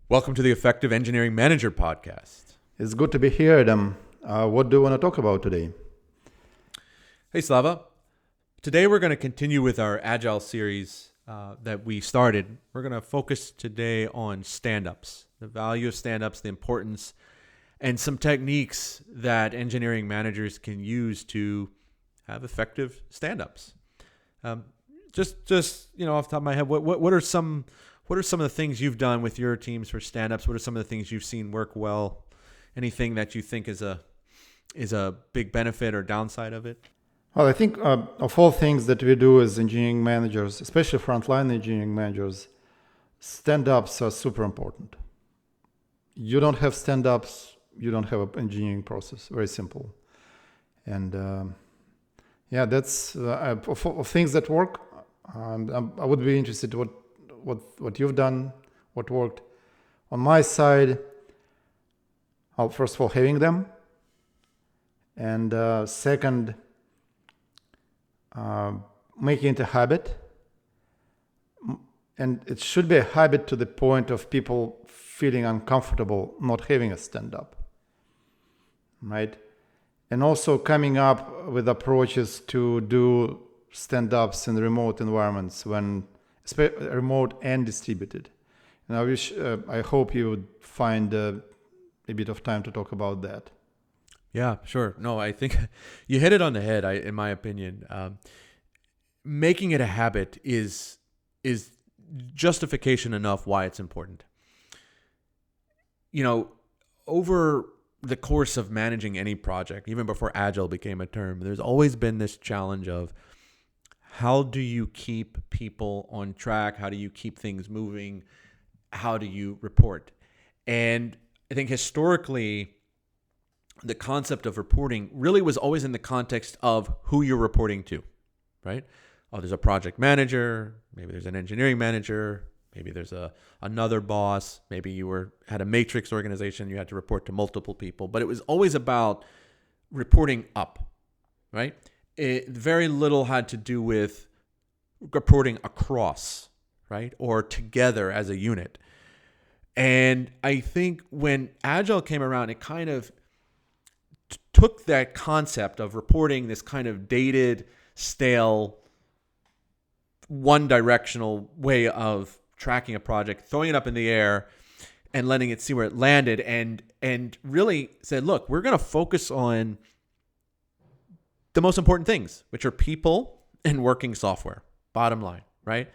Welcome to the Effective Engineering Manager podcast. It's good to be here, Adam. What do you want to talk about today? Hey, Slava. Today we're going to continue with our Agile series that we started. We're going to focus today on stand-ups, the value of stand-ups, the importance, and some techniques that engineering managers can use to have effective stand-ups. Just off the top of my head, what are some of the things you've done with your teams for stand-ups? What are some of the things you've seen work well? Anything that you think is a big benefit or downside of it? Well, I think of all things that we do as engineering managers, especially frontline engineering managers, stand-ups are super important. You don't have stand-ups, you don't have an engineering process. Very simple. And that's of things that work. I would be interested what you've done, what worked. On my side, first of all, having them. And second, making it a habit. And it should be a habit to the point of people feeling uncomfortable not having a stand-up, right? And also coming up with approaches to do stand-ups in remote environments, when remote and distributed. And I hope you would find a bit of time to talk about that. Yeah, sure. No, I think you hit it on the head. In my opinion, making it a habit is justification enough why it's important. Over the course of managing any project, even before Agile became a term, there's always been this challenge of how do you keep people on track? How do you keep things moving? How do you report? And I think historically, the concept of reporting really was always in the context of who you're reporting to, right? Oh, there's a project manager, maybe there's an engineering manager, maybe there's another boss, maybe you had a matrix organization, you had to report to multiple people, but it was always about reporting up, right? Very little had to do with reporting across, right? Or together as a unit. And I think when Agile came around, it kind of took that concept of reporting, this kind of dated, stale, one-directional way of tracking a project, throwing it up in the air and letting it see where it landed, and really said, look, we're going to focus on the most important things, which are people and working software, bottom line, right?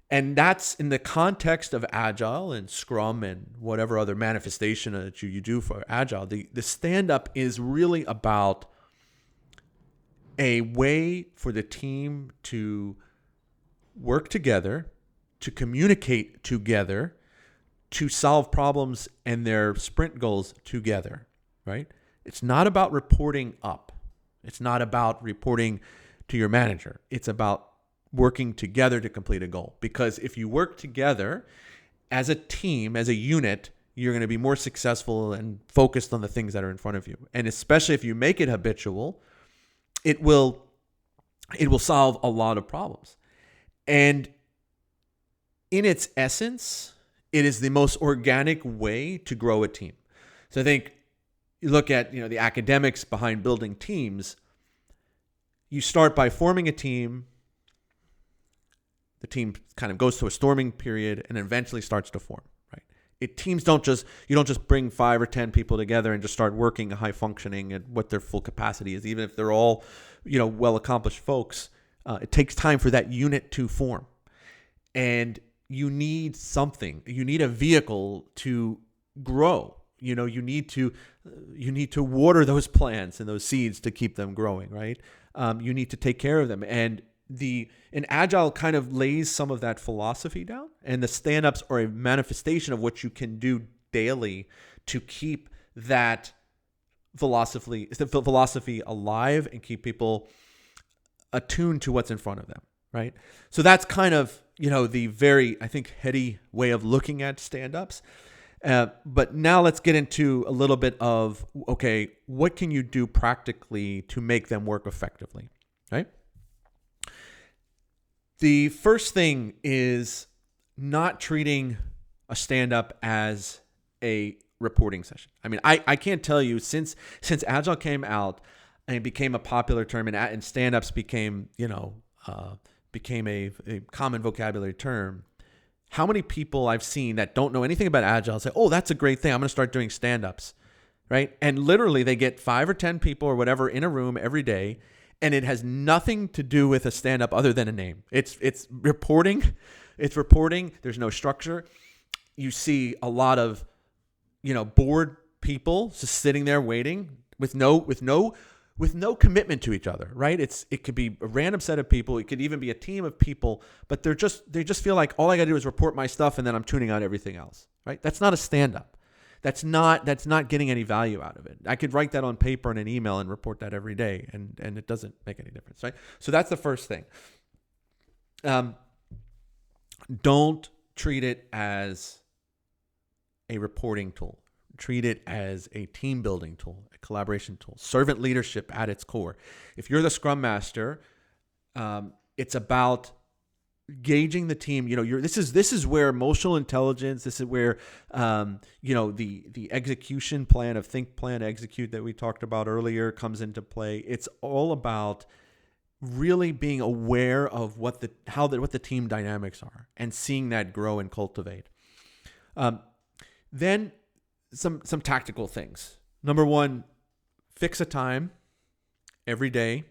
And that's in the context of Agile and Scrum and whatever other manifestation that you do for Agile. The stand-up is really about a way for the team to work together, to communicate together, to solve problems and their sprint goals together, right? It's not about reporting up. It's not about reporting to your manager. It's about working together to complete a goal. Because if you work together as a team, as a unit, you're going to be more successful and focused on the things that are in front of you. And especially if you make it habitual, it will solve a lot of problems. And in its essence, it is the most organic way to grow a team. So I think you look at the academics behind building teams. You start by forming a team. The team kind of goes through a storming period and eventually starts to form, right? You don't just bring 5 or 10 people together and just start working high functioning at what their full capacity is, even if they're all, well accomplished folks. It takes time for that unit to form. And you need something. You need a vehicle to grow. You need to water those plants and those seeds to keep them growing, right? You need to take care of them. And an Agile kind of lays some of that philosophy down, and the stand-ups are a manifestation of what you can do daily to keep that philosophy alive and keep people attuned to what's in front of them, right? So that's kind of, the very, I think, heady way of looking at stand-ups. But now let's get into a little bit of, okay, what can you do practically to make them work effectively, right? The first thing is not treating a stand-up as a reporting session. I mean, I can't tell you since Agile came out and it became a popular term and stand-ups became, became a common vocabulary term, how many people I've seen that don't know anything about Agile say, oh, that's a great thing. I'm going to start doing stand-ups, right? And literally they get 5 or 10 people or whatever in a room every day, and it has nothing to do with a stand-up other than a name. It's reporting. It's reporting. There's no structure. You see a lot of, bored people just sitting there waiting with no commitment to each other, right? It could be a random set of people. It could even be a team of people, but they just feel like all I got to do is report my stuff and then I'm tuning out everything else, right? That's not a stand-up. That's not getting any value out of it. I could write that on paper in an email and report that every day, and it doesn't make any difference, right? So that's the first thing. Don't treat it as a reporting tool. Treat it as a team building tool, a collaboration tool, servant leadership at its core. If you're the Scrum Master, it's about gauging the team. This is where emotional intelligence. This is where the execution plan of think, plan, execute that we talked about earlier comes into play. It's all about really being aware of what the team dynamics are and seeing that grow and cultivate. Then some tactical things. Number one, fix a time every day,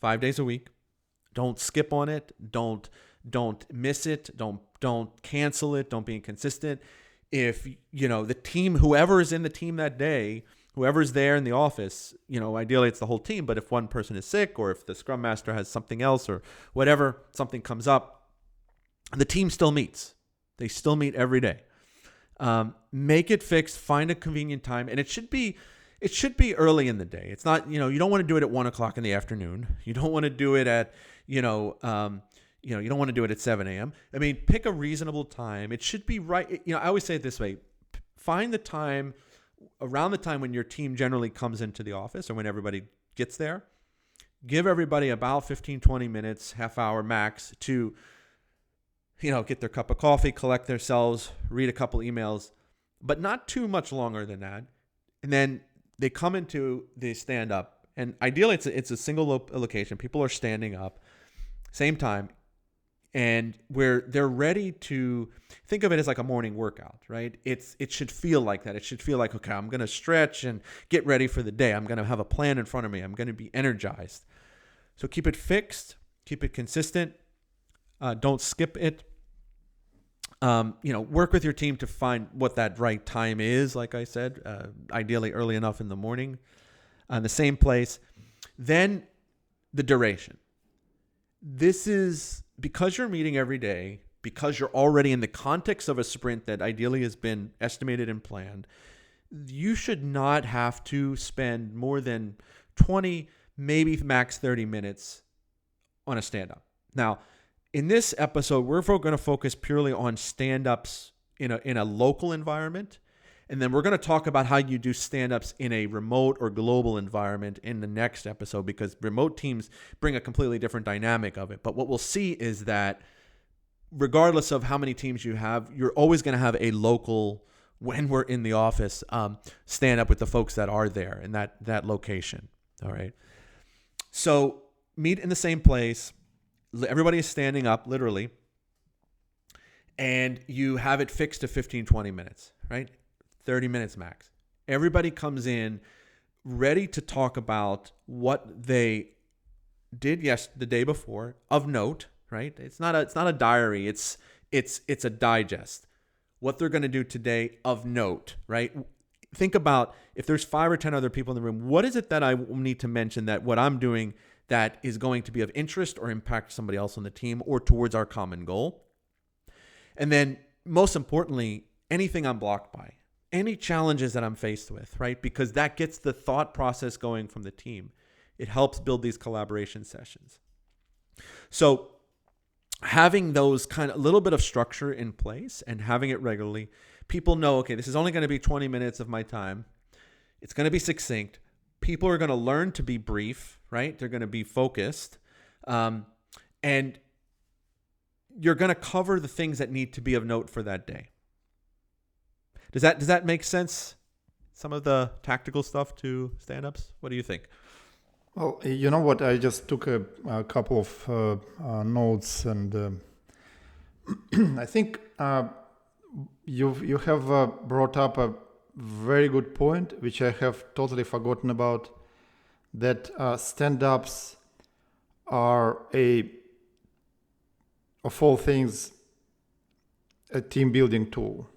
5 days a week. Don't skip on it. Don't miss it. Don't cancel it. Don't be inconsistent. If the team, whoever is in the team that day, whoever's there in the office, ideally it's the whole team, but if one person is sick or if the Scrum Master has something else or whatever, something comes up, the team still meets. They still meet every day. Make it fixed, find a convenient time, and it should be early in the day. It's not, you don't want to do it at 1:00 in the afternoon. You don't want to do it at, you don't want to do it at 7 a.m. I mean, pick a reasonable time. It should be right. I always say it this way, find the time around the time when your team generally comes into the office or when everybody gets there. Give everybody about 15, 20 minutes, half hour max to get their cup of coffee, collect themselves, read a couple emails, but not too much longer than that. And then they come into the stand-up, and ideally it's a single location. People are standing up, same time, and where they're ready to think of it as like a morning workout, right? It should feel like that. It should feel like, okay, I'm going to stretch and get ready for the day. I'm going to have a plan in front of me. I'm going to be energized. So keep it fixed, keep it consistent. Don't skip it. Work with your team to find what that right time is. Like I said, ideally early enough in the morning, in the same place. Then the duration. This is because you're meeting every day, because you're already in the context of a sprint that ideally has been estimated and planned. You should not have to spend more than 20, maybe max 30 minutes on a stand-up. Now, in this episode, we're going to focus purely on stand-ups in a local environment, and then we're going to talk about how you do stand-ups in a remote or global environment in the next episode, because remote teams bring a completely different dynamic of it. But what we'll see is that regardless of how many teams you have, you're always going to have a local, when we're in the office, stand-up with the folks that are there in that location. All right. So meet in the same place. Everybody is standing up, literally, and you have it fixed to 15, 20 minutes, right? 30 minutes max. Everybody comes in ready to talk about what they did the day before of note, right? It's not a diary. It's a digest. What they're going to do today of note, right? Think about if there's 5 or 10 other people in the room, what is it that I need to mention that what I'm doing that is going to be of interest or impact somebody else on the team or towards our common goal? And then most importantly, anything I'm blocked by, any challenges that I'm faced with, right? Because that gets the thought process going from the team. It helps build these collaboration sessions. So having those kind of a little bit of structure in place and having it regularly, people know, okay, this is only going to be 20 minutes of my time. It's going to be succinct. People are going to learn to be brief, right? They're going to be focused. And you're going to cover the things that need to be of note for that day. Does that make sense? Some of the tactical stuff to stand-ups? What do you think? Well, you know what? I just took a couple of notes, and I think you have brought up a very good point, which I have totally forgotten about. That stand-ups are of all things, a team building tool,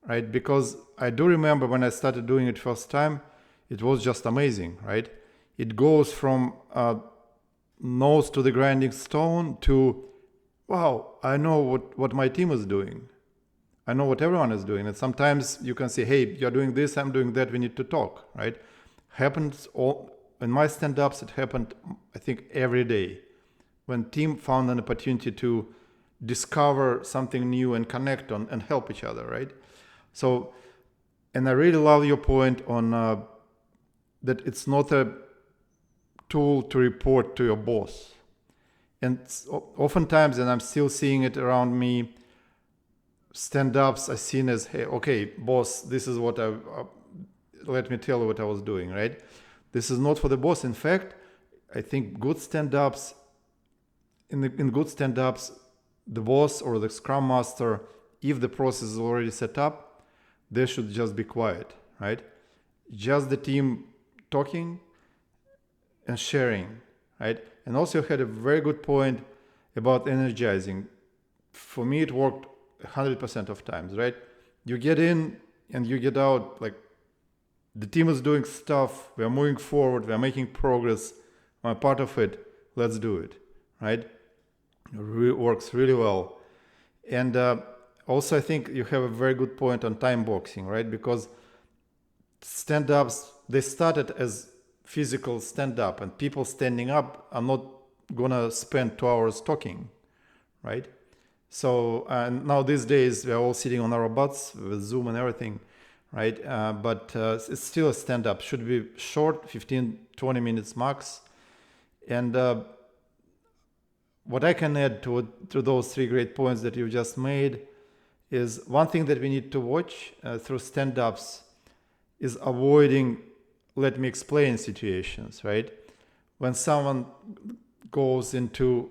right? Because I do remember when I started doing it first time, it was just amazing, right? It goes from nose to the grinding stone to, wow, I know what my team is doing. I know what everyone is doing. And sometimes you can say, hey, you're doing this, I'm doing that, we need to talk, right? Happens all in my stand-ups, it happened, I think, every day. When team found an opportunity to discover something new and connect on and help each other, right? So, and I really love your point on that it's not a tool to report to your boss. And oftentimes, and I'm still seeing it around me, stand-ups are seen as, hey, okay, boss, this is what let me tell you what I was doing, right? This is not for the boss. In fact, I think good stand-ups, in good stand-ups, the boss or the scrum master, if the process is already set up, they should just be quiet, right? Just the team talking and sharing, right? And also had a very good point about energizing. For me, it worked 100% of times, right? You get in and you get out, like the team is doing stuff, we are moving forward, we are making progress, I'm a part of it, let's do it, right? It works really well. And also I think you have a very good point on time boxing, right? Because stand-ups, they started as physical stand-up, and people standing up are not gonna spend 2 hours talking, right? So now these days we're all sitting on our butts with Zoom and everything, right? But it's still a stand-up. Should be short, 15, 20 minutes max. And what I can add to those three great points that you just made is one thing that we need to watch through stand-ups is avoiding let me explain situations, right? When someone goes into,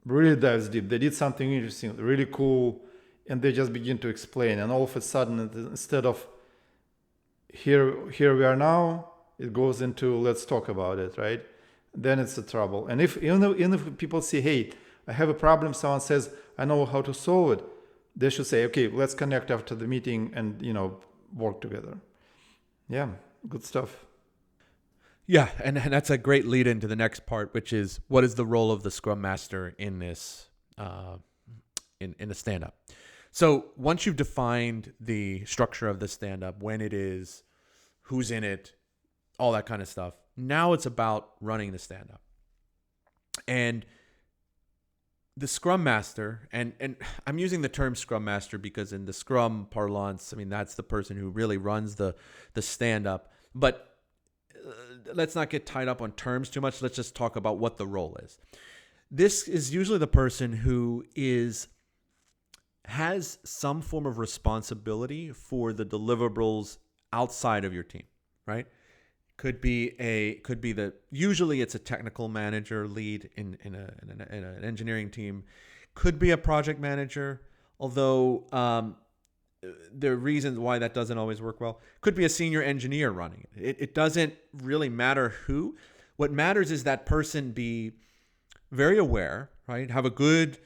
really dives deep, they did something interesting, really cool, and they just begin to explain, and all of a sudden, instead of here we are now, it goes into let's talk about it, right? Then it's a trouble. And even if people say, hey, I have a problem, someone says, I know how to solve it, they should say, okay, let's connect after the meeting and work together. Yeah, good stuff. Yeah, and that's a great lead into the next part, which is what is the role of the Scrum Master in this, in a stand-up. So once you've defined the structure of the stand-up, when it is, who's in it, all that kind of stuff, now it's about running the stand-up. And the Scrum Master, and I'm using the term Scrum Master because in the Scrum parlance, I mean, that's the person who really runs the stand-up. But let's not get tied up on terms too much. Let's just talk about what the role is. This is usually the person who has some form of responsibility for the deliverables outside of your team, right? Usually it's a technical manager lead in an engineering team. Could be a project manager, although there are reasons why that doesn't always work well. Could be a senior engineer running it. It doesn't really matter who. What matters is that person be very aware, right? Have a good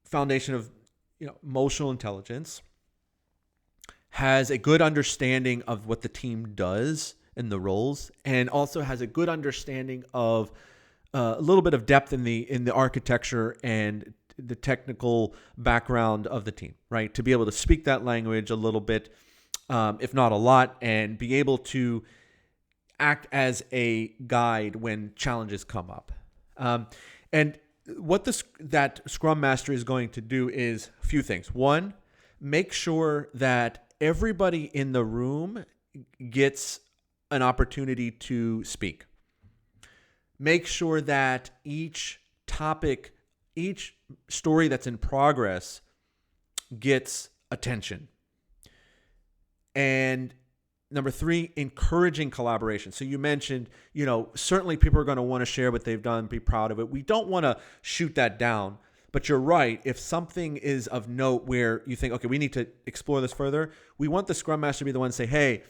foundation of emotional intelligence, has a good understanding of what the team does in the roles, and also has a good understanding of a little bit of depth in the architecture and the technical background of the team, right? To be able to speak that language a little bit, if not a lot, and be able to act as a guide when challenges come up. And what that Scrum Master is going to do is a few things. One, make sure that everybody in the room gets an opportunity to speak. Make sure that each topic each story that's in progress gets attention. And number 3, encouraging collaboration. So you mentioned, certainly people are going to want to share what they've done, be proud of it. We don't want to shoot that down, but you're right. If something is of note where you think, okay, we need to explore this further, we want the Scrum Master to be the one to say, hey,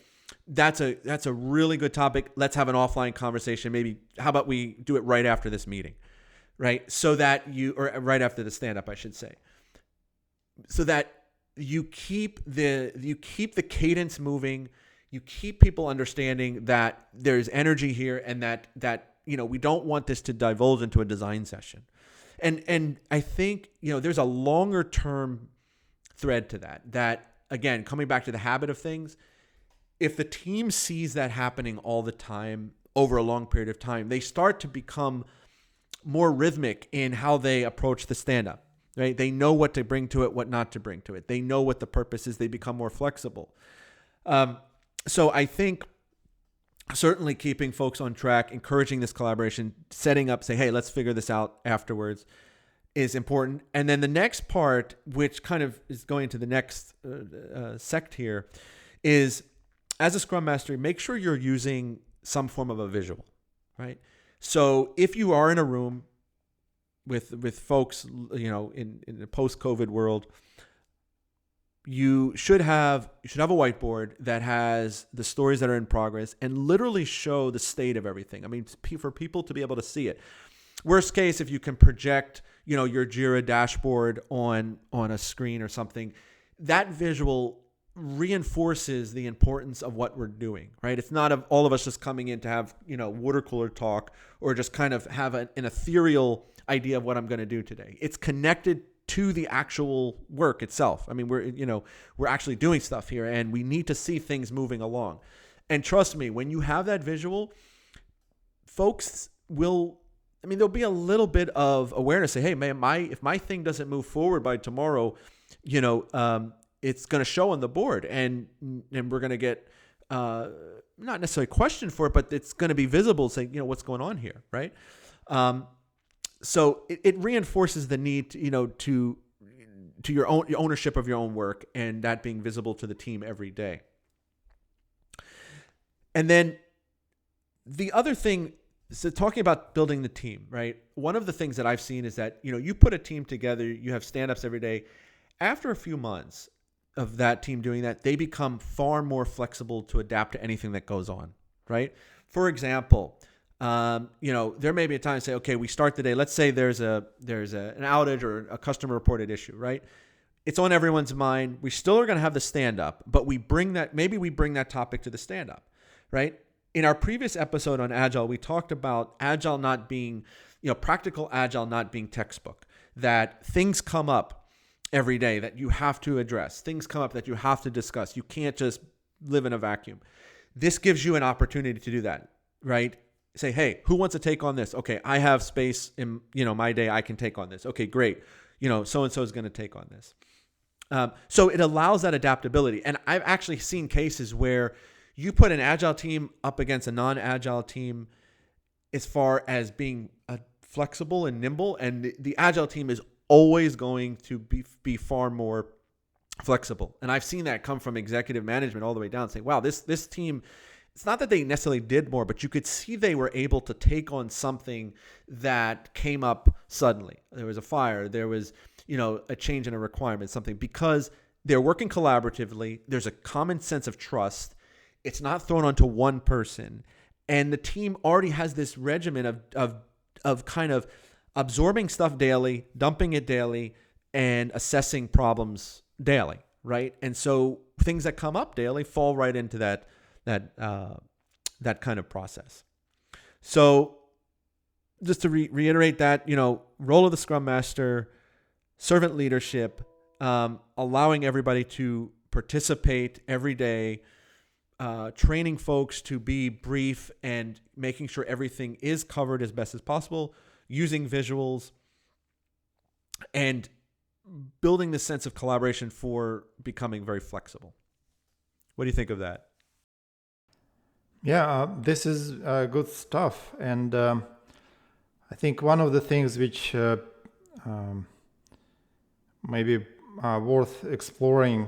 that's a really good topic. Let's have an offline conversation. Maybe how about we do it right after this meeting, right? So that or right after the stand-up, I should say, so that you keep the cadence moving. You keep people understanding that there's energy here, and that we don't want this to divulge into a design session. And I think there's a longer term thread to that. That again, coming back to the habit of things, if the team sees that happening all the time over a long period of time, they start to become more rhythmic in how they approach the stand-up. Right? They know what to bring to it, what not to bring to it. They know what the purpose is. They become more flexible. So I think certainly keeping folks on track, encouraging this collaboration, setting up, say, hey, let's figure this out afterwards is important. And then the next part, which kind of is going to the next sect here, is as a Scrum Master, make sure you're using some form of a visual, right? So if you are in a room with folks, in the post-COVID world, you should have a whiteboard that has the stories that are in progress and literally show the state of everything. I mean, for people to be able to see it. Worst case, if you can project, your Jira dashboard on a screen or something, that visual reinforces the importance of what we're doing, right? It's not all of us just coming in to have, water cooler talk or just kind of have an ethereal idea of what I'm going to do today. It's connected to the actual work itself. I mean, we're actually doing stuff here, and we need to see things moving along. And trust me, when you have that visual, folks there'll be a little bit of awareness. Say, hey, man, if my thing doesn't move forward by tomorrow, it's going to show on the board, and we're going to get not necessarily questioned for it, but it's going to be visible, saying, what's going on here, right? So it reinforces the need to your ownership of your own work, and that being visible to the team every day. And then the other thing, so talking about building the team, right? One of the things that I've seen is that, you put a team together, you have stand-ups every day. After a few months of that team doing that, they become far more flexible to adapt to anything that goes on, right? For example, there may be a time to say, okay, we start the day. Let's say there's an outage or a customer reported issue, right? It's on everyone's mind. We still are going to have the stand up, but we bring that topic to the stand up, right? In our previous episode on Agile, we talked about Agile not being, practical Agile not being textbook, that things come up every day that you have to address. Things come up that you have to discuss. You can't just live in a vacuum. This gives you an opportunity to do that, right? Say, hey, who wants to take on this? Okay, I have space in, my day. I can take on this. Okay, great. So-and-so is going to take on this. So it allows that adaptability. And I've actually seen cases where you put an Agile team up against a non-Agile team as far as being flexible and nimble. And the Agile team is always going to be far more flexible. And I've seen that come from executive management all the way down, saying, wow, this team, it's not that they necessarily did more, but you could see they were able to take on something that came up suddenly. There was a fire, there was, a change in a requirement, something, because they're working collaboratively. There's a common sense of trust. It's not thrown onto one person. And the team already has this regimen of kind of absorbing stuff daily, dumping it daily, and assessing problems daily, right? And so things that come up daily fall right into that kind of process. So just to reiterate that, role of the Scrum Master, servant leadership, allowing everybody to participate every day, training folks to be brief and making sure everything is covered as best as possible, using visuals, and building this sense of collaboration for becoming very flexible. What do you think of that? Yeah, this is good stuff. And I think one of the things which maybe worth exploring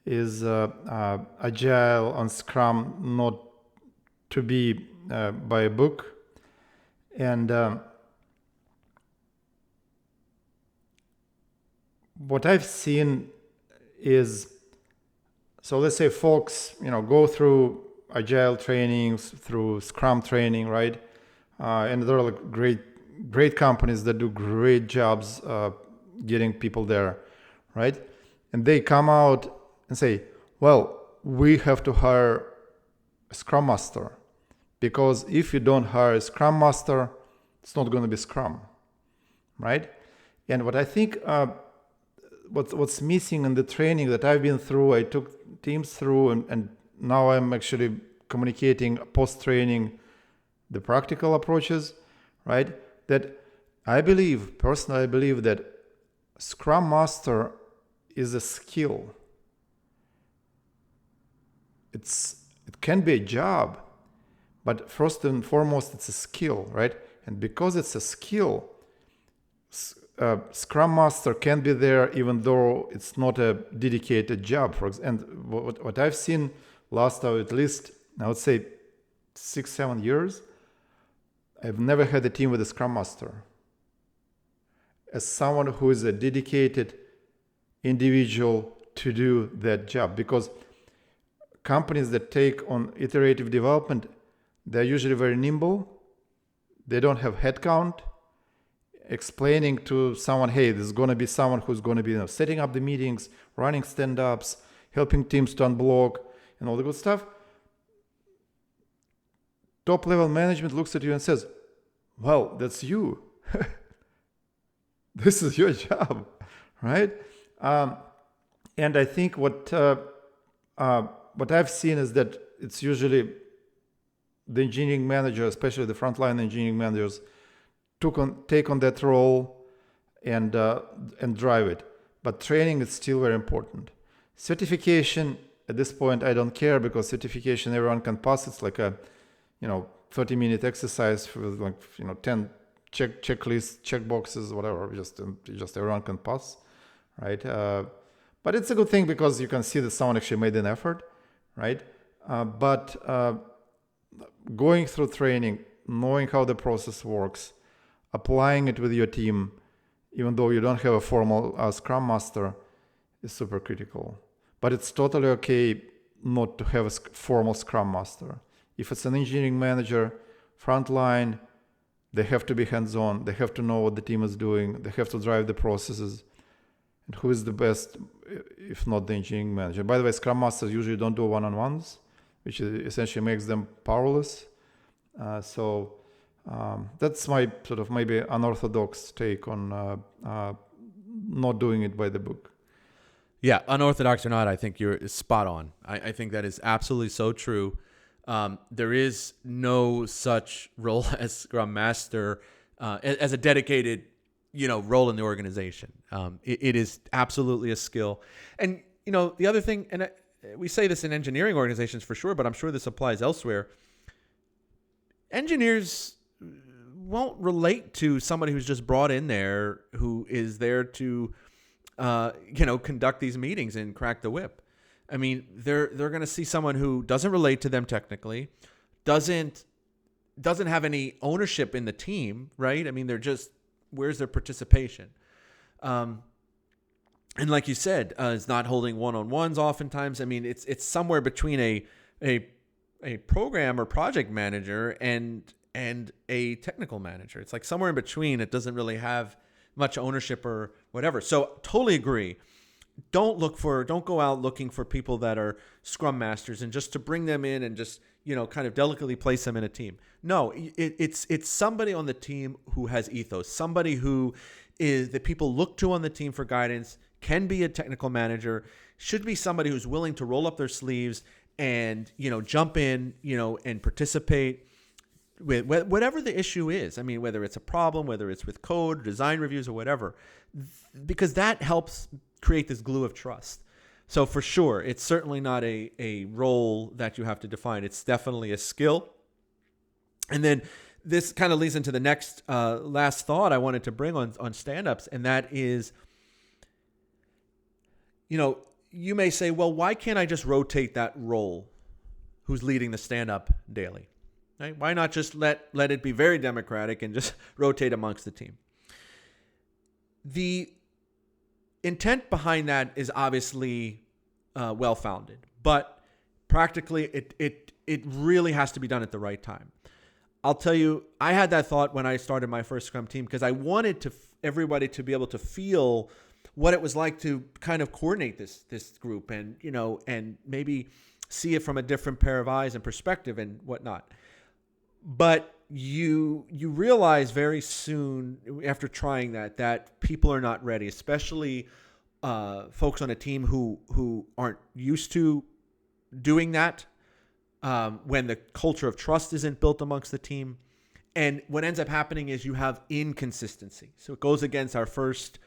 is Agile on Scrum, not to be by a book. And what I've seen is, so let's say folks, go through Agile trainings, through Scrum training, right? And there are like great companies that do great jobs getting people there, right? And they come out and say, well, we have to hire a Scrum Master, because if you don't hire a Scrum Master, it's not going to be Scrum, right? And what I think what's missing in the training that I've been through, I took teams through, and now I'm actually communicating post-training the practical approaches, right? That I believe that Scrum Master is a skill. It can be a job, but first and foremost, it's a skill, right? And because it's a skill, Scrum Master can be there even though it's not a dedicated job. And what I've seen last at least, I would say 6-7 years, I've never had a team with a Scrum Master as someone who is a dedicated individual to do that job. Because companies that take on iterative development, they're usually very nimble. They don't have headcount. Explaining to someone, hey, there's going to be someone who's going to be setting up the meetings, running stand-ups, helping teams to unblock, and all the good stuff. Top-level management looks at you and says, well, that's you. This is your job, right? And I think what I've seen is that it's usually the engineering manager, especially the frontline engineering managers, take on that role and drive it. But training is still very important. Certification, at this point, I don't care, because certification everyone can pass. It's like a 30-minute exercise with 10 checklists, check boxes, whatever. Just everyone can pass, right? But it's a good thing because you can see that someone actually made an effort, right? But going through training, knowing how the process works, applying it with your team, even though you don't have a formal Scrum Master, is super critical. But it's totally okay not to have a formal Scrum Master. If it's an engineering manager, frontline, they have to be hands-on. They have to know what the team is doing. They have to drive the processes. And who is the best, if not the engineering manager? By the way, Scrum Masters usually don't do one-on-ones, which essentially makes them powerless. So that's my sort of maybe unorthodox take on not doing it by the book. Yeah, unorthodox or not, I think you're spot on. I think that is absolutely so true. There is no such role as Scrum Master as a dedicated, role in the organization. It is absolutely a skill. And, the other thing, and we say this in engineering organizations for sure, but I'm sure this applies elsewhere. Engineers won't relate to somebody who's just brought in there, who is there to, conduct these meetings and crack the whip. I mean, they're going to see someone who doesn't relate to them technically, doesn't have any ownership in the team, right? I mean, they're just, where's their participation? And like you said, it's not holding one-on-ones oftentimes. I mean, it's somewhere between a program or project manager and a technical manager. It's like somewhere in between. It doesn't really have much ownership or whatever. So totally agree. Don't go out looking for people that are Scrum Masters and just to bring them in and just, kind of delicately place them in a team. No, it's somebody on the team who has ethos, somebody who is that people look to on the team for guidance, can be a technical manager, should be somebody who's willing to roll up their sleeves and, jump in, and participate with whatever the issue is. I mean, whether it's a problem, whether it's with code, design reviews, or whatever, because that helps create this glue of trust. So for sure, it's certainly not a role that you have to define. It's definitely a skill. And then this kind of leads into the next last thought I wanted to bring on stand-ups, and that is, you may say, well, why can't I just rotate that role who's leading the stand-up daily? Right? Why not just let it be very democratic and just rotate amongst the team? The intent behind that is obviously well-founded, but practically it really has to be done at the right time. I'll tell you, I had that thought when I started my first Scrum team because I wanted everybody to be able to feel what it was like to kind of coordinate this group and maybe see it from a different pair of eyes and perspective and whatnot. But you realize very soon after trying that people are not ready, especially folks on a team who aren't used to doing that, when the culture of trust isn't built amongst the team. And what ends up happening is you have inconsistency. So it goes against our first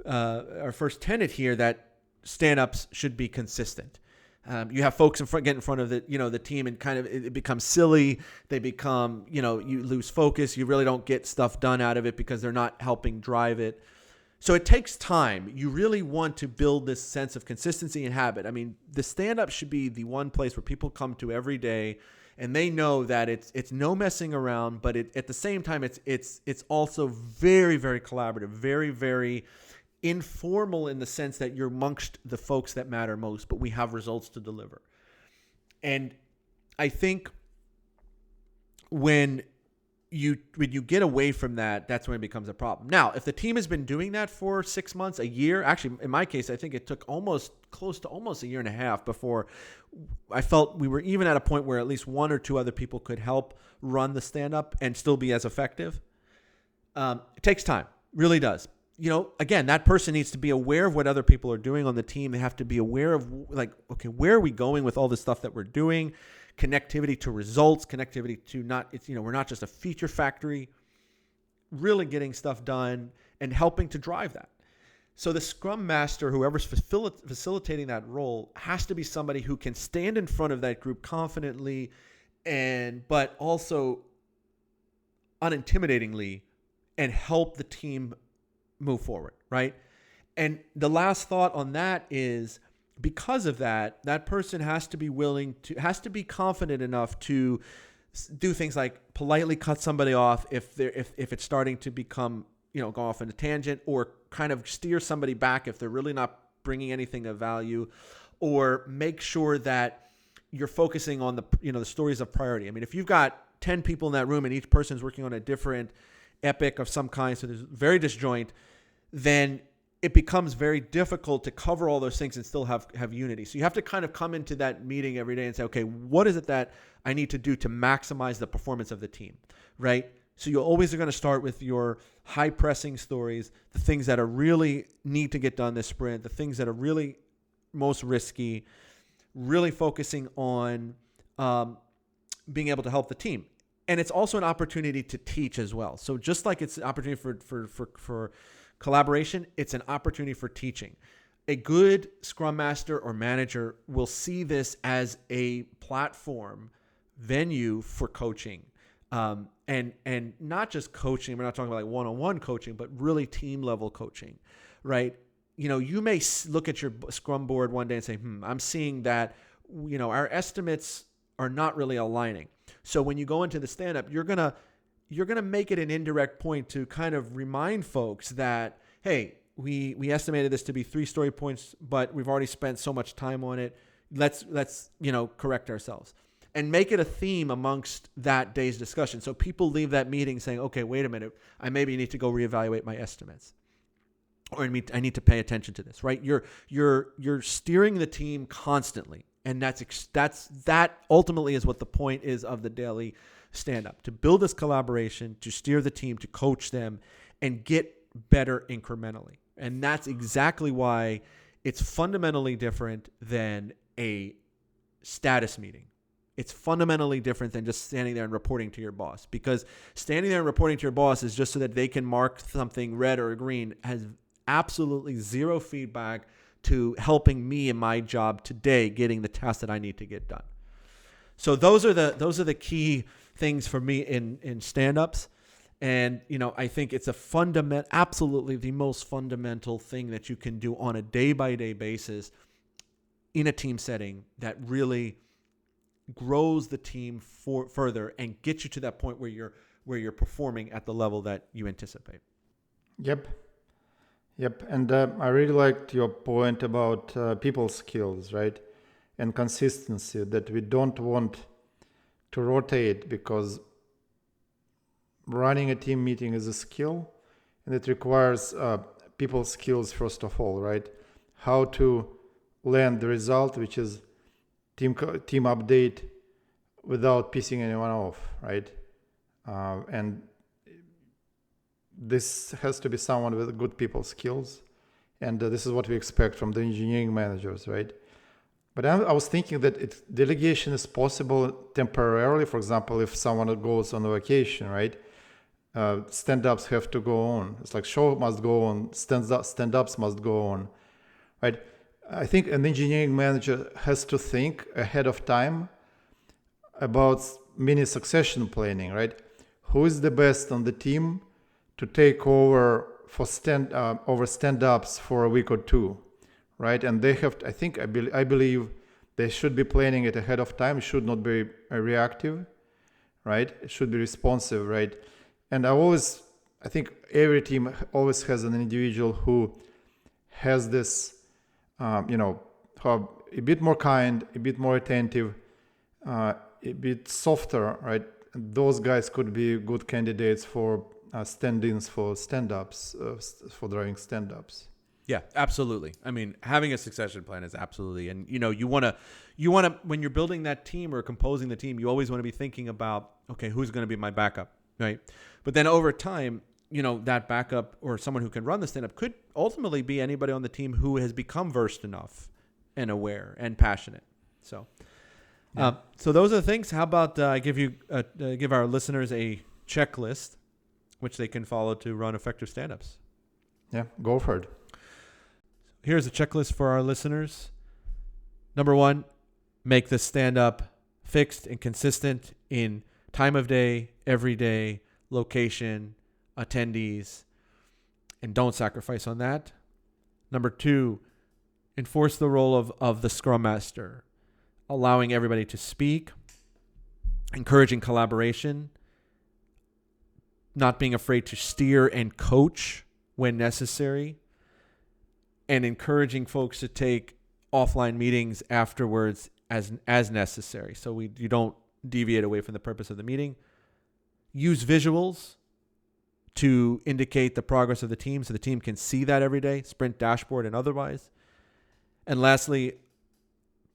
tenet here that stand-ups should be consistent. You have folks get in front of the team and kind of it becomes silly. They become, you lose focus. You really don't get stuff done out of it because they're not helping drive it. So it takes time. You really want to build this sense of consistency and habit. I mean, the stand-up should be the one place where people come to every day and they know that it's no messing around, but at the same time, it's also very, very collaborative, very, very informal in the sense that you're amongst the folks that matter most, but we have results to deliver. And I think when you get away from that, that's when it becomes a problem. Now, if the team has been doing that for 6 months, a year, actually, in my case, I think it took close to almost a year and a half before I felt we were even at a point where at least one or two other people could help run the stand-up and still be as effective. It takes time, really does. Again, that person needs to be aware of what other people are doing on the team. They have to be aware of okay, where are we going with all this stuff that we're doing? Connectivity to results, connectivity to we're not just a feature factory, really getting stuff done and helping to drive that. So the Scrum Master, whoever's facilitating that role, has to be somebody who can stand in front of that group confidently but also unintimidatingly and help the team move forward, right? And the last thought on that is, because of that person has to be confident enough to do things like politely cut somebody off if it's starting to become, go off on a tangent, or kind of steer somebody back if they're really not bringing anything of value, or make sure that you're focusing on the stories of priority. I mean, if you've got 10 people in that room and each person's working on a different epic of some kind, so there's very disjoint, then it becomes very difficult to cover all those things and still have unity. So you have to kind of come into that meeting every day and say, okay, what is it that I need to do to maximize the performance of the team, right? So you always are going to start with your high pressing stories, the things that are really need to get done this sprint, the things that are really most risky, really focusing on being able to help the team. And it's also an opportunity to teach as well. So just like it's an opportunity for collaboration, it's an opportunity for teaching. A good Scrum Master or manager will see this as a platform, venue for coaching. And not just coaching, we're not talking about like one-on-one coaching, but really team level coaching, right? You may look at your Scrum board one day and say, I'm seeing that, our estimates are not really aligning. So when you go into the stand-up, you're going to make it an indirect point to kind of remind folks that, hey, we estimated this to be 3 story points, but we've already spent so much time on it. Let's correct ourselves. And make it a theme amongst that day's discussion. So people leave that meeting saying, okay, wait a minute, I maybe need to go reevaluate my estimates. Or I need to pay attention to this, right? You're steering the team constantly. And that ultimately is what the point is of the daily stand-up, to build this collaboration, to steer the team, to coach them, and get better incrementally. And that's exactly why it's fundamentally different than a status meeting. It's fundamentally different than just standing there and reporting to your boss, because standing there and reporting to your boss is just so that they can mark something red or green, has absolutely zero feedback to helping me in my job today, getting the task that I need to get done. So those are the key things for me in stand-ups. And, I think it's absolutely the most fundamental thing that you can do on a day-by-day basis in a team setting that really grows the team further and gets you to that point where you're performing at the level that you anticipate. Yep. And I really liked your point about people skills, right? And consistency, that we don't want to rotate, because running a team meeting is a skill, and it requires people skills first of all, right? How to land the result, which is team update, without pissing anyone off, right? And this has to be someone with good people skills, and this is what we expect from the engineering managers, right? But I was thinking that delegation is possible temporarily. For example, if someone goes on a vacation, right? Stand-ups have to go on. It's like show must go on, stand-ups must go on, right? I think an engineering manager has to think ahead of time about mini succession planning, right? Who is the best on the team to take over for stand-ups for a week or two, right? And they have to, I believe they should be planning it ahead of time. It should not be reactive, right? It should be responsive, right? And I think every team always has an individual who has this, a bit more kind, a bit more attentive, a bit softer, right? And those guys could be good candidates for stand-ins for stand-ups, for driving stand-ups. Yeah, absolutely. I mean, having a succession plan is absolutely, and you want to when you're building that team or composing the team, you always want to be thinking about, okay, who's going to be my backup, right? But then over time, that backup or someone who can run the stand-up could ultimately be anybody on the team who has become versed enough and aware and passionate. So, so those are the things. How about I give our listeners a checklist which they can follow to run effective stand-ups. Yeah, go for it. Here's a checklist for our listeners. Number 1, make the stand-up fixed and consistent in time of day, every day, location, attendees, and don't sacrifice on that. Number 2, enforce the role of the Scrum Master, allowing everybody to speak, encouraging collaboration, not being afraid to steer and coach when necessary, and encouraging folks to take offline meetings afterwards as necessary. So you don't deviate away from the purpose of the meeting. Use visuals to indicate the progress of the team so the team can see that every day, sprint dashboard and otherwise. And lastly,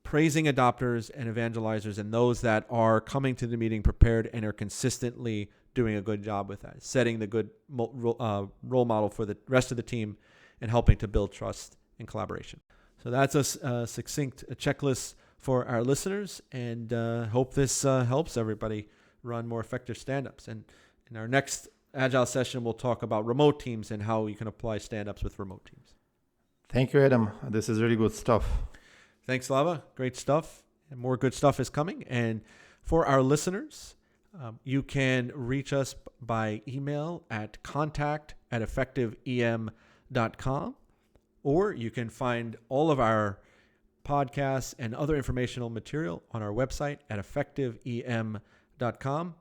praising adopters and evangelizers and those that are coming to the meeting prepared and are consistently doing a good job with that, setting the good role model for the rest of the team and helping to build trust and collaboration. So that's a succinct checklist for our listeners, and hope this helps everybody run more effective stand-ups. And in our next Agile session, we'll talk about remote teams and how you can apply stand-ups with remote teams. Thank you, Adam. This is really good stuff. Thanks, Slava. Great stuff. And more good stuff is coming. And for our listeners, you can reach us by email at contact@effectivem.com, or you can find all of our podcasts and other informational material on our website at effectivem.com.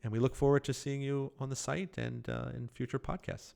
And we look forward to seeing you on the site and in future podcasts.